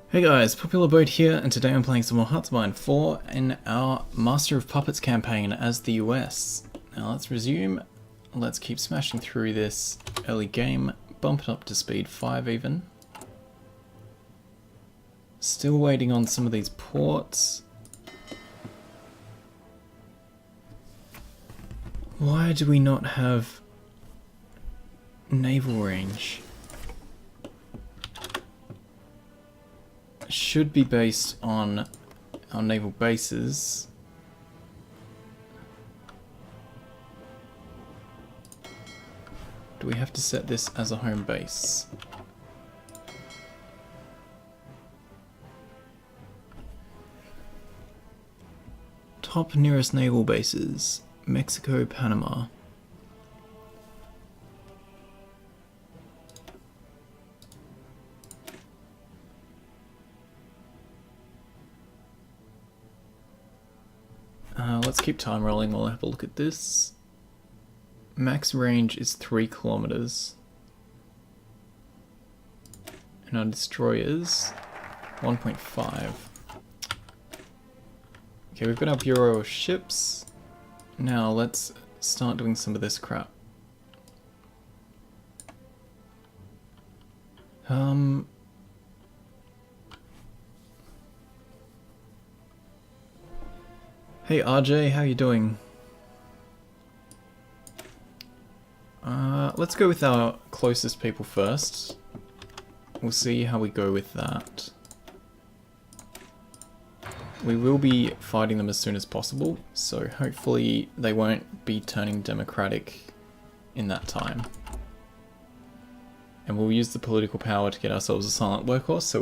Hey guys, Popular Boat here, and today I'm playing some more Hearts 4 in our Master of Puppets campaign as the US. Now let's resume, let's keep smashing through this early game, bump it up to speed 5 even. Still waiting on some of these ports. Why do we not have naval range? Should be based on our naval bases. Do we have to set this as a home base? Top nearest naval bases: Mexico, Panama. Let's keep time rolling while I have a look at this. Max range is 3 kilometers. And our destroyers, 1.5. Okay, we've got our Bureau of Ships. Now let's start doing some of this crap. Hey RJ, how you doing? Let's go with our closest people first. We'll see how we go with that. We will be fighting them as soon as possible, so hopefully they won't be turning democratic in that time. And we'll use the political power to get ourselves a silent workhorse, so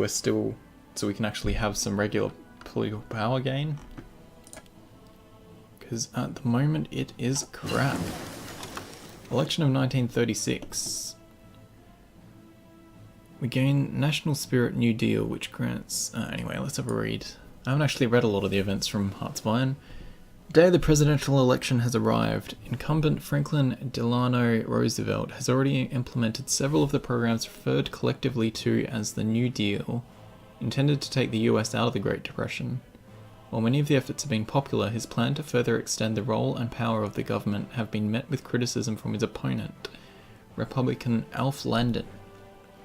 we can actually have some regular political power gain. Because at the moment it is crap. Election of 1936. We gain National Spirit New Deal, which grants... anyway, let's have a read. I haven't actually read a lot of the events from Hearts. The day of the presidential election has arrived. Incumbent Franklin Delano Roosevelt has already implemented several of the programs referred collectively to as the New Deal, intended to take the US out of the Great Depression. While many of the efforts have been popular, his plan to further extend the role and power of the government have been met with criticism from his opponent, Republican Alf Landon.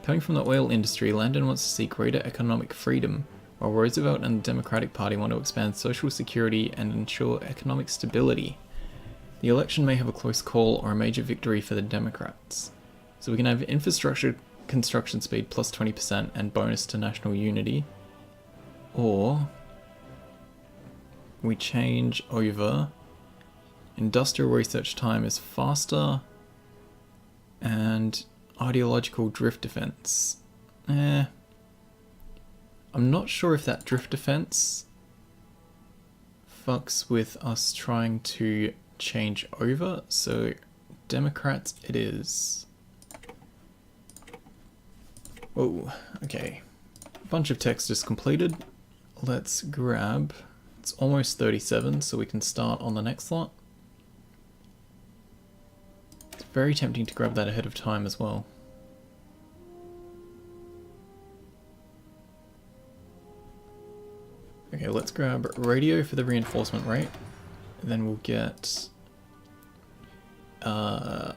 Coming from the oil industry, Landon wants to see greater economic freedom, while Roosevelt and the Democratic Party want to expand social security and ensure economic stability. The election may have a close call or a major victory for the Democrats. So we can have infrastructure construction speed plus 20% and bonus to national unity, or we change over industrial research time is faster and ideological drift defense. I'm not sure if that drift defense fucks with us trying to change over, so Democrats it is. Oh, okay. A bunch of text is completed. Let's grab... It's almost 37, so we can start on the next lot. It's very tempting to grab that ahead of time as well. Okay, let's grab radio for the reinforcement rate. And then we'll get... we'll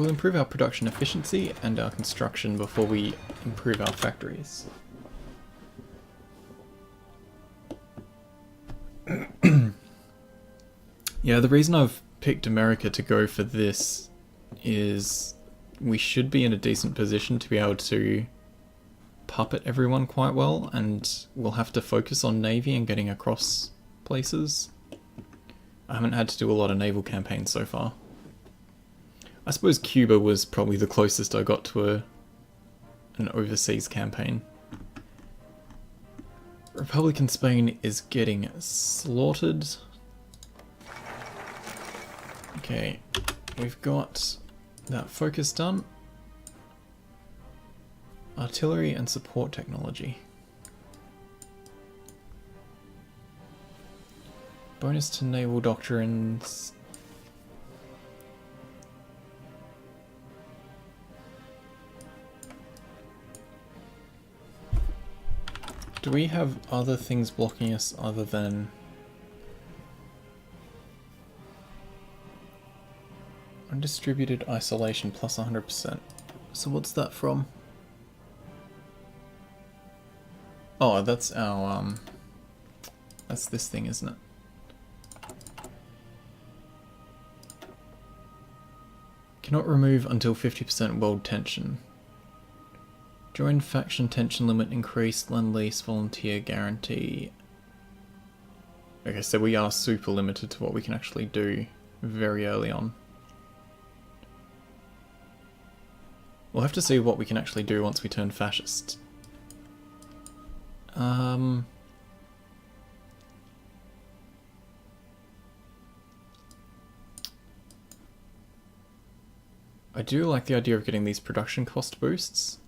improve our production efficiency and our construction before we improve our factories. Yeah, the reason I've picked America to go for this is we should be in a decent position to be able to puppet everyone quite well, and we'll have to focus on Navy and getting across places. I haven't had to do a lot of naval campaigns so far. I suppose Cuba was probably the closest I got to an overseas campaign. Republican Spain is getting slaughtered. Okay, we've got that focus done. Artillery and support technology. Bonus to naval doctrines. Do we have other things blocking us other than... Undistributed isolation plus 100%. So what's that from? Oh, that's our, that's this thing, isn't it? Cannot remove until 50% world tension. Join faction tension limit increased, lend-lease, volunteer guarantee. Okay, so we are super limited to what we can actually do very early on. We'll have to see what we can actually do once we turn fascist. I do like the idea of getting these production cost boosts,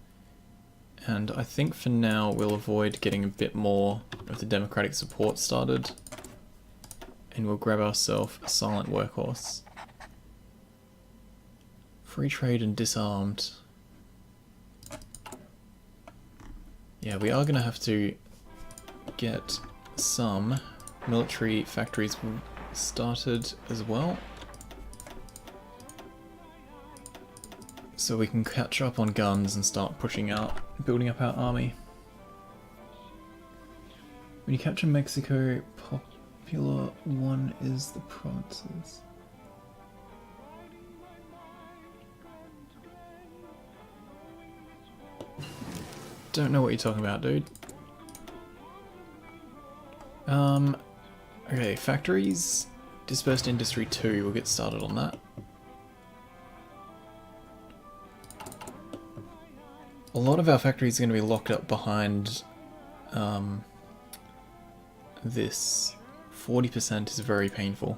and I think for now we'll avoid getting a bit more of the democratic support started, and we'll grab ourselves a silent workhorse. Free trade and disarmed. Yeah, we are going to have to get some military factories started as well, so we can catch up on guns and start pushing out, building up our army. When you capture Mexico, popular one is the provinces. Don't know what you're talking about, dude. Okay, factories, dispersed industry 2, we'll get started on that. A lot of our factories are going to be locked up behind this. 40% is very painful.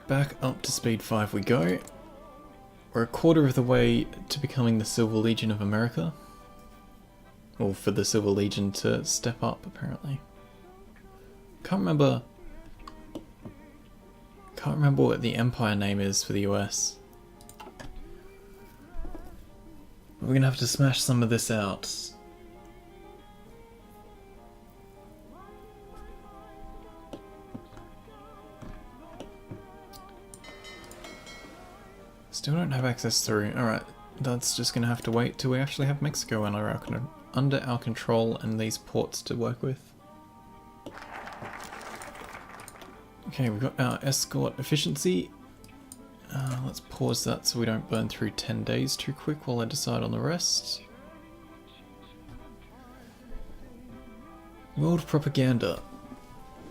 Back up to speed 5 we go. We're a quarter of the way to becoming the Silver Legion of America. Or for the Silver Legion to step up, apparently. Can't remember what the Empire name is for the US. We're gonna have to smash some of this out. Still don't have access through. Alright, that's just gonna have to wait till we actually have Mexico under our control and these ports to work with. Okay, we've got our escort efficiency. Let's pause that so we don't burn through 10 days too quick while I decide on the rest. World propaganda.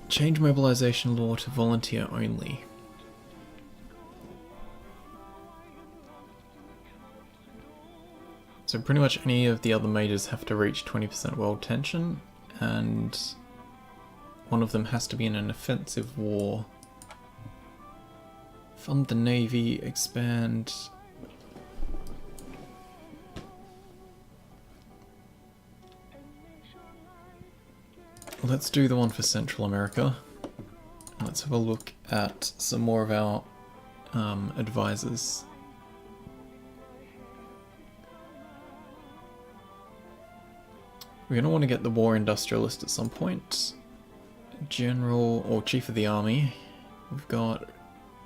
Change mobilization law to volunteer only. So pretty much any of the other majors have to reach 20% world tension, and one of them has to be in an offensive war. Fund the navy, expand. Let's do the one for Central America. Let's have a look at some more of our advisors. We're going to want to get the war industrialist at some point. General or Chief of the Army. We've got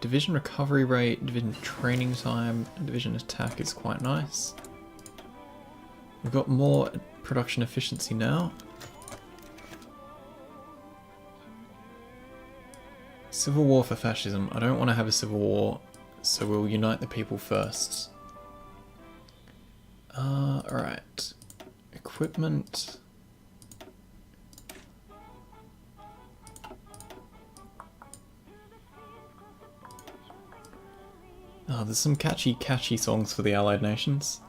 division recovery rate, division training time, and division attack is quite nice. We've got more production efficiency now. Civil war for fascism. I don't want to have a civil war, so we'll unite the people first. Alright. Equipment. Oh, there's some catchy songs for the Allied nations.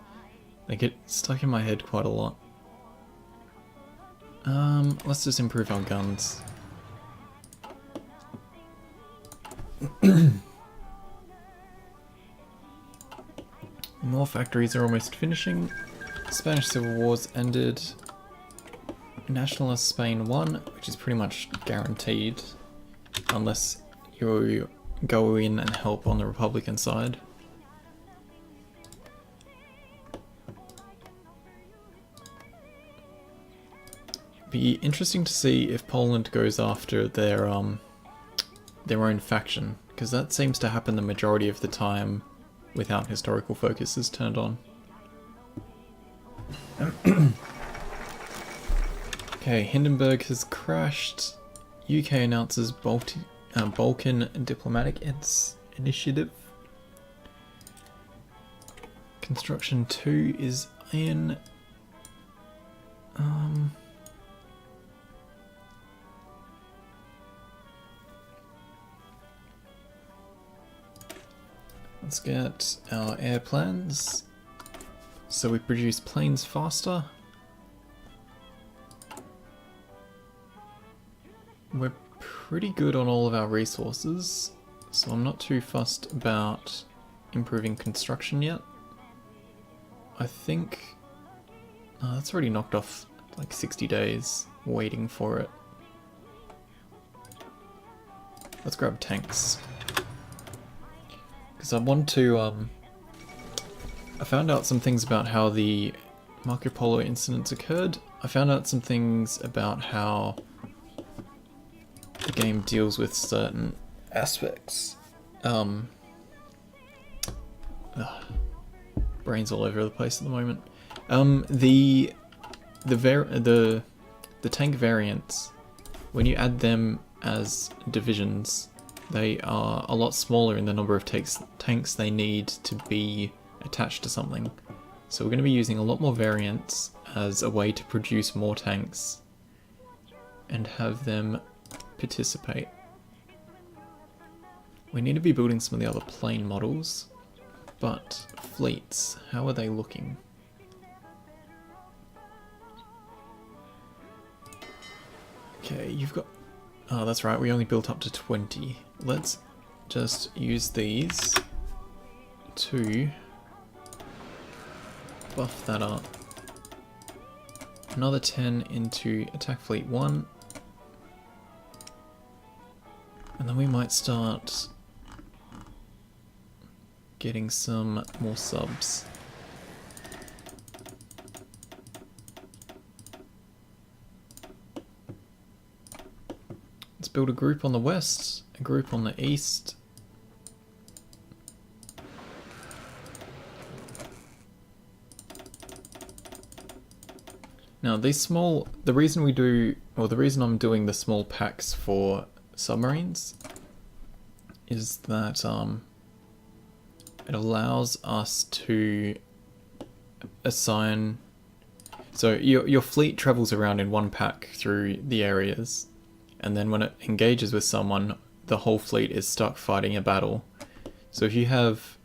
They get stuck in my head quite a lot. Let's just improve our guns. More factories are almost finishing. Spanish Civil War's ended. Nationalist Spain won, which is pretty much guaranteed. unless you go in and help on the Republican side. Be interesting to see if Poland goes after their own faction, because that seems to happen the majority of the time without historical focus is turned on. Okay, Hindenburg has crashed. UK announces Balkan diplomatic initiative. Construction 2 is in. Let's get our air plans. So we produce planes faster. We're pretty good on all of our resources, so I'm not too fussed about improving construction yet. I think that's already knocked off like 60 days waiting for it. Let's grab tanks. Because I want to, I found out some things about how the Marco Polo incidents occurred. I found out some things about how the game deals with certain aspects. Brains all over the place at the moment. The tank variants, when you add them as divisions, they are a lot smaller in the number of tanks they need to be attached to something. So we're going to be using a lot more variants as a way to produce more tanks and have them participate. We need to be building some of the other plane models, but fleets, how are they looking? Okay, you've got... Oh, that's right, we only built up to 20. Let's just use these to buff that up. Another 10 into Attack Fleet 1. And then we might start getting some more subs. Let's build a group on the west, a group on the east. Now these small, the reason I'm doing the small packs for submarines is that it allows us to assign, so your fleet travels around in one pack through the areas, and then when it engages with someone, the whole fleet is stuck fighting a battle. So if you have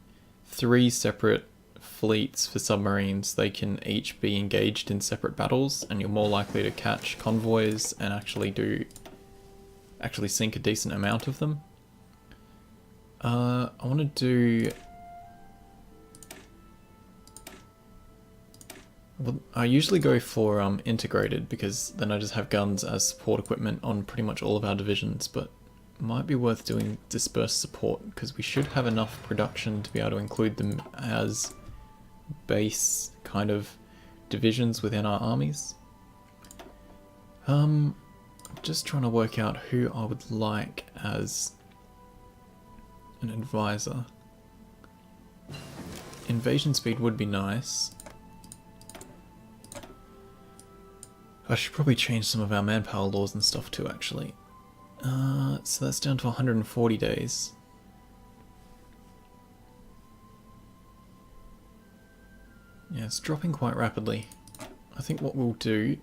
3 separate fleets for submarines, they can each be engaged in separate battles, and you're more likely to catch convoys and actually sink a decent amount of them. I want to do... Well, I usually go for integrated, because then I just have guns as support equipment on pretty much all of our divisions, but it might be worth doing dispersed support, because we should have enough production to be able to include them as base kind of divisions within our armies. Just trying to work out who I would like as an advisor. Invasion speed would be nice. I should probably change some of our manpower laws and stuff too, actually. So that's down to 140 days. Yeah, it's dropping quite rapidly. I think what we'll do...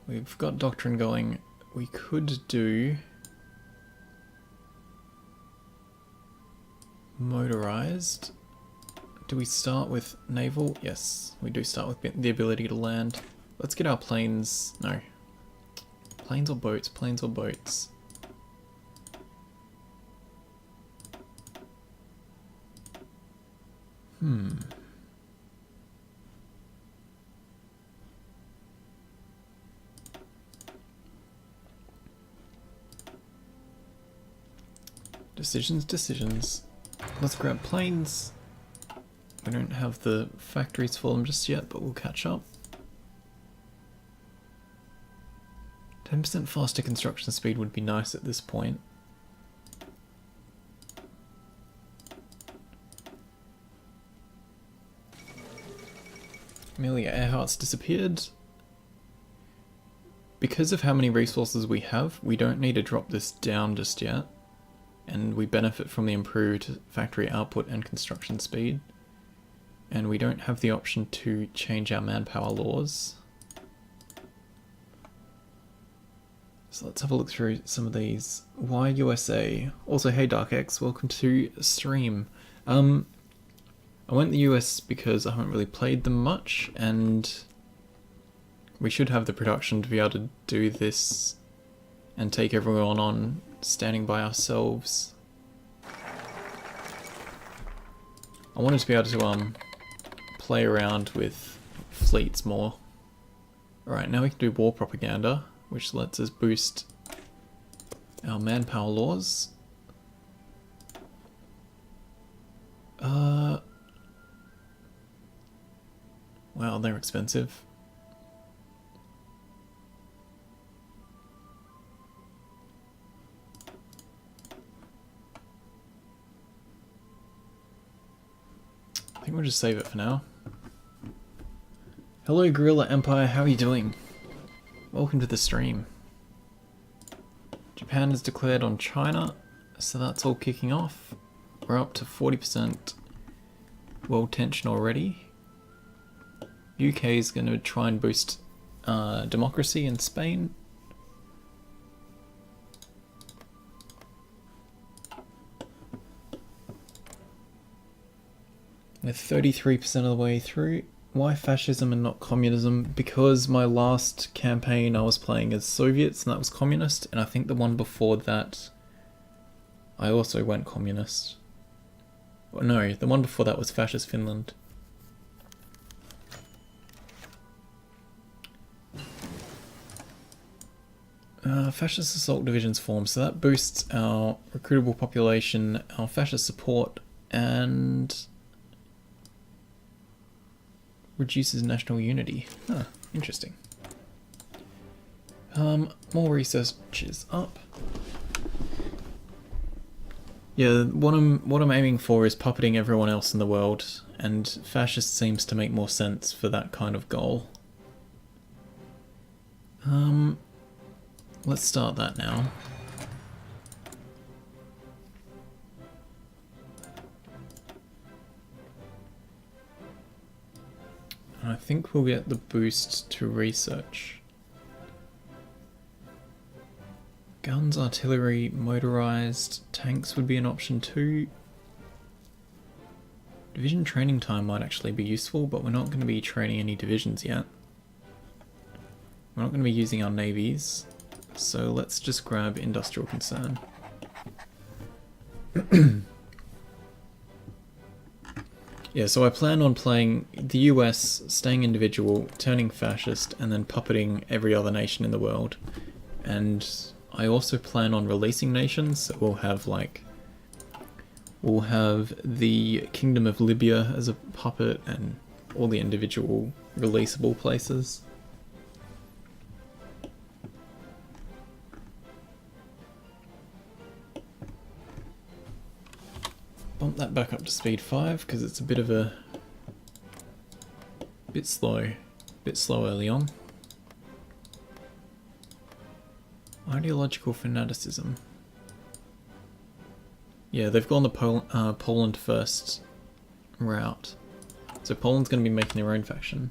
We've got Doctrine going. We could do... motorized. Do we start with naval? Yes, we do start with the ability to land. Let's get our planes. No. Planes or boats? Planes or boats? Decisions, decisions. Let's grab planes. We don't have the factories for them just yet, but we'll catch up. 10% faster construction speed would be nice at this point. Amelia Earhart's disappeared. Because of how many resources we have, we don't need to drop this down just yet. And we benefit from the improved factory output and construction speed. And we don't have the option to change our manpower laws. So let's have a look through some of these. Why USA? Also, hey DarkX, welcome to stream. I went the US because I haven't really played them much, and we should have the production to be able to do this and take everyone on standing by ourselves. I wanted to be able to play around with fleets more. Alright, now we can do war propaganda, which lets us boost our manpower laws. Wow, they're expensive. I think we'll just save it for now. Hello Guerrilla Empire, how are you doing? Welcome to the stream. Japan has declared on China, so that's all kicking off. We're up to 40% world tension already. UK is going to try and boost democracy in Spain. We're 33% of the way through. Why fascism and not communism? Because my last campaign I was playing as Soviets and that was communist, and I think the one before that I also went communist. Oh, no, the one before that was fascist Finland. Fascist assault divisions form, so that boosts our recruitable population, our fascist support, and reduces national unity. Huh, interesting. More research is up. Yeah, what I'm aiming for is puppeting everyone else in the world, and fascist seems to make more sense for that kind of goal. Let's start that now. I think we'll get the boost to research. Guns, artillery, motorized, tanks would be an option too. Division training time might actually be useful, but we're not going to be training any divisions yet. We're not going to be using our navies, so let's just grab industrial concern. Yeah, so I plan on playing the US, staying individual, turning fascist, and then puppeting every other nation in the world. And I also plan on releasing nations, so we'll have the Kingdom of Libya as a puppet and all the individual releasable places. Bump that back up to speed 5 because it's a bit slow early on. Ideological fanaticism. Yeah, they've gone the Poland first route, so Poland's going to be making their own faction.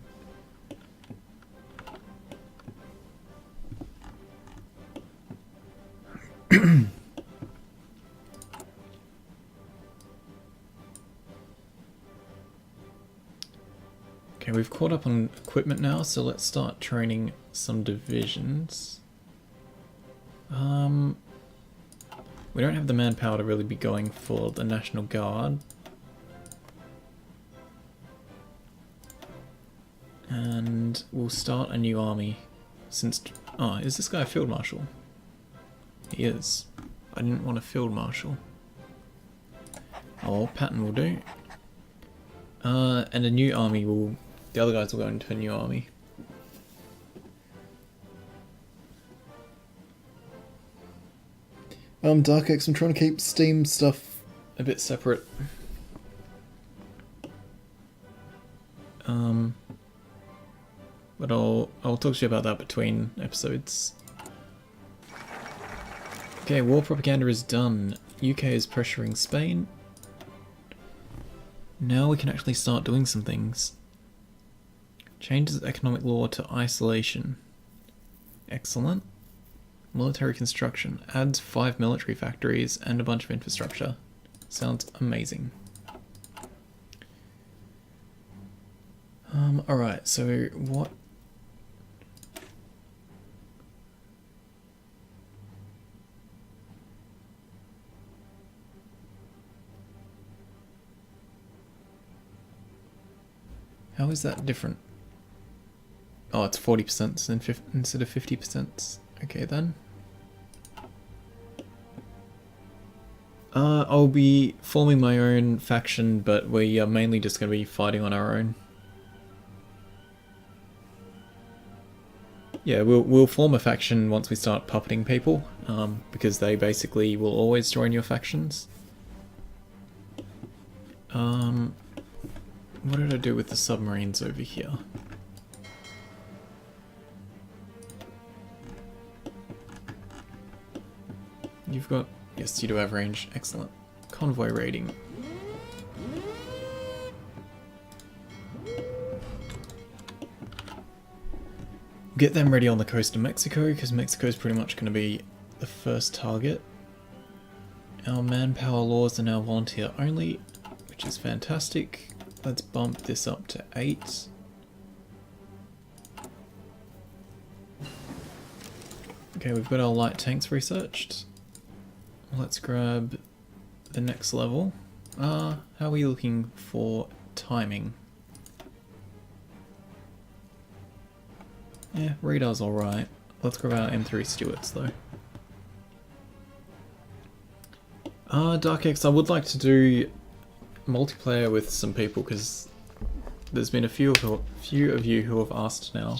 Okay, we've caught up on equipment now, so let's start training some divisions. We don't have the manpower to really be going for the National Guard. And we'll start a new army since... Oh, is this guy a field marshal? He is. I didn't want a field marshal. Oh, pattern will do. And a new army will... The other guys will go into a new army. Dark X, I'm trying to keep Steam stuff a bit separate. But I'll talk to you about that between episodes. Okay, war propaganda is done. UK is pressuring Spain. Now we can actually start doing some things. Changes economic law to isolation. Excellent. Military construction. Adds 5 military factories and a bunch of infrastructure. Sounds amazing. Alright, so what... How is that different? Oh, it's 40% instead of 50%. Okay then. I'll be forming my own faction, but we are mainly just going to be fighting on our own. Yeah, we'll form a faction once we start puppeting people, because they basically will always join your factions. What did I do with the submarines over here? You've got... Yes, you do have range. Excellent. Convoy raiding. Get them ready on the coast of Mexico, because Mexico is pretty much going to be the first target. Our manpower laws are now volunteer only, which is fantastic. Let's bump this up to 8. Okay, we've got our light tanks researched. Let's grab the next level. How are we looking for timing? Yeah, radar's alright. Let's grab our M3 Stuarts though. Dark X, I would like to do multiplayer with some people because there's been a few of you who have asked now.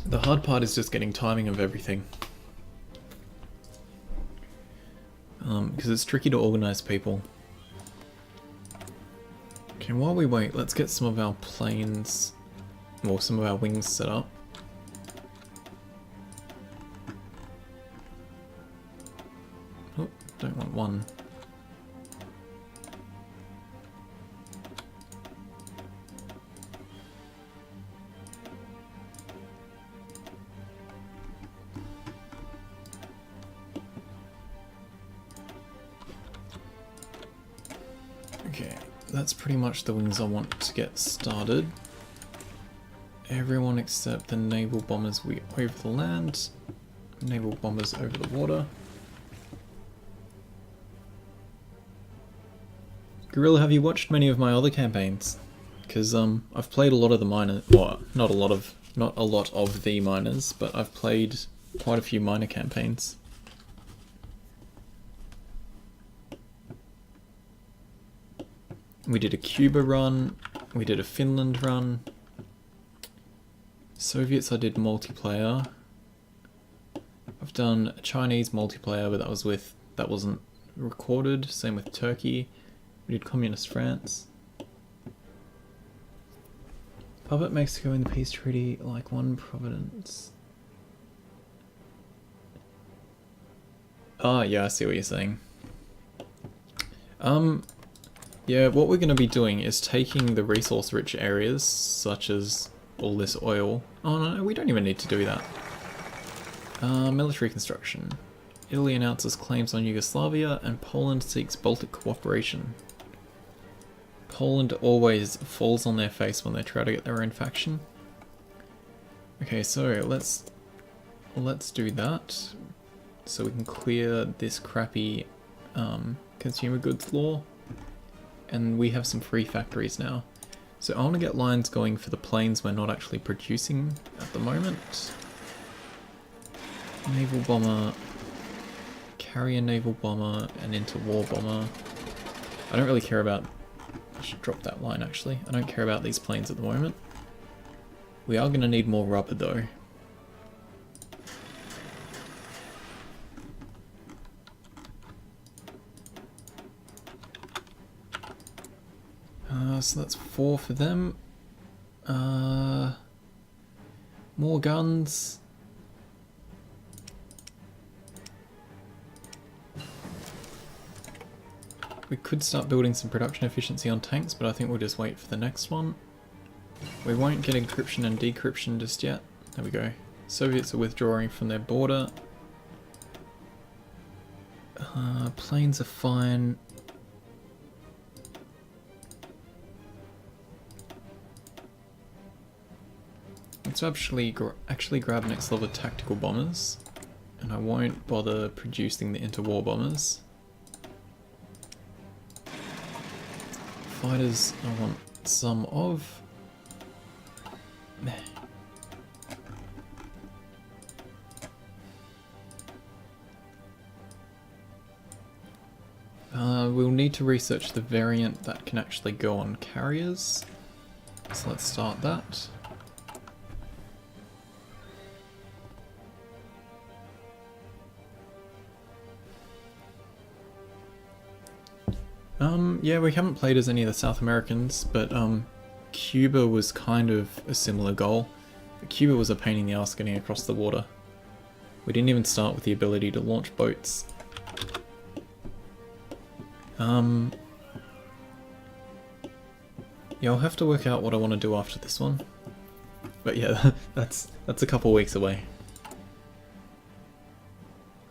The hard part is just getting timing of everything. Because it's tricky to organize people. Okay, while we wait, let's get some of our planes, or some of our wings set up. Oh, don't want one. Okay, that's pretty much the wings I want to get started. Everyone except the naval bombers over the land, naval bombers over the water. Gorilla, have you watched many of my other campaigns? Because I've played a lot of the minor, well, not a lot of the minors, but I've played quite a few minor campaigns. We did a Cuba run, we did a Finland run. Soviets I did multiplayer. I've done a Chinese multiplayer, but that wasn't recorded. Same with Turkey. We did Communist France. Puppet Mexico in the peace treaty like one Providence. Ah, yeah, I see what you're saying. Yeah, what we're going to be doing is taking the resource-rich areas, such as all this oil. Oh no, we don't even need to do that. Military construction. Italy announces claims on Yugoslavia, and Poland seeks Baltic cooperation. Poland always falls on their face when they try to get their own faction. Okay, so let's do that, so we can clear this crappy consumer goods law. And we have some free factories now. So I want to get lines going for the planes we're not actually producing at the moment. Naval bomber carrier naval bomber, an interwar bomber. I don't really care about... I should drop that line actually. I don't care about these planes at the moment. We are going to need more rubber though. So that's 4 for them. More guns. We could start building some production efficiency on tanks, but I think we'll just wait for the next one. We won't get encryption and decryption just yet. There we go. Soviets are withdrawing from their border. Planes are fine. Let's actually grab next level tactical bombers, and I won't bother producing the interwar bombers. Fighters I want some of. We'll need to research the variant that can actually go on carriers, so let's start that. Yeah, we haven't played as any of the South Americans, but Cuba was kind of a similar goal. But Cuba was a pain in the ass getting across the water. We didn't even start with the ability to launch boats. Yeah, I'll have to work out what I want to do after this one. But yeah, that's a couple weeks away.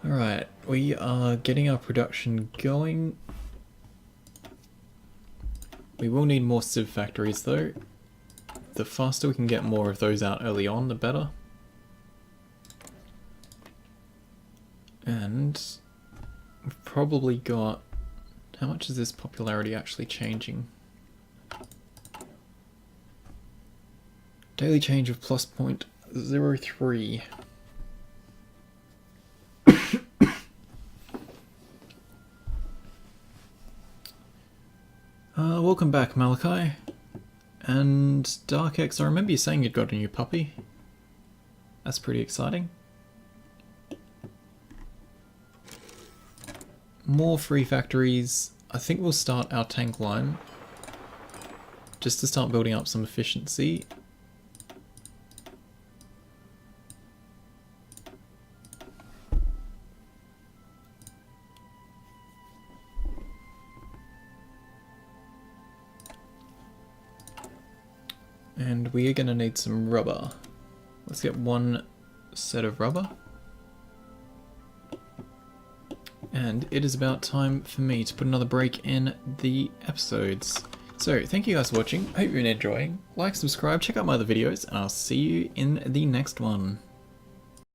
Alright, we are getting our production going. We will need more civ factories though. The faster we can get more of those out early on, the better. And we've probably got... How much is this popularity actually changing? Daily change of plus 0.03. Welcome back, Malachi. And Dark X, I remember you saying you'd got a new puppy. That's pretty exciting. More free factories. I think we'll start our tank line, just to start building up some efficiency. And we are going to need some rubber. Let's get one set of rubber. And it is about time for me to put another break in the episodes. So thank you guys for watching. I hope you're enjoying. Like, subscribe, check out my other videos, and I'll see you in the next one.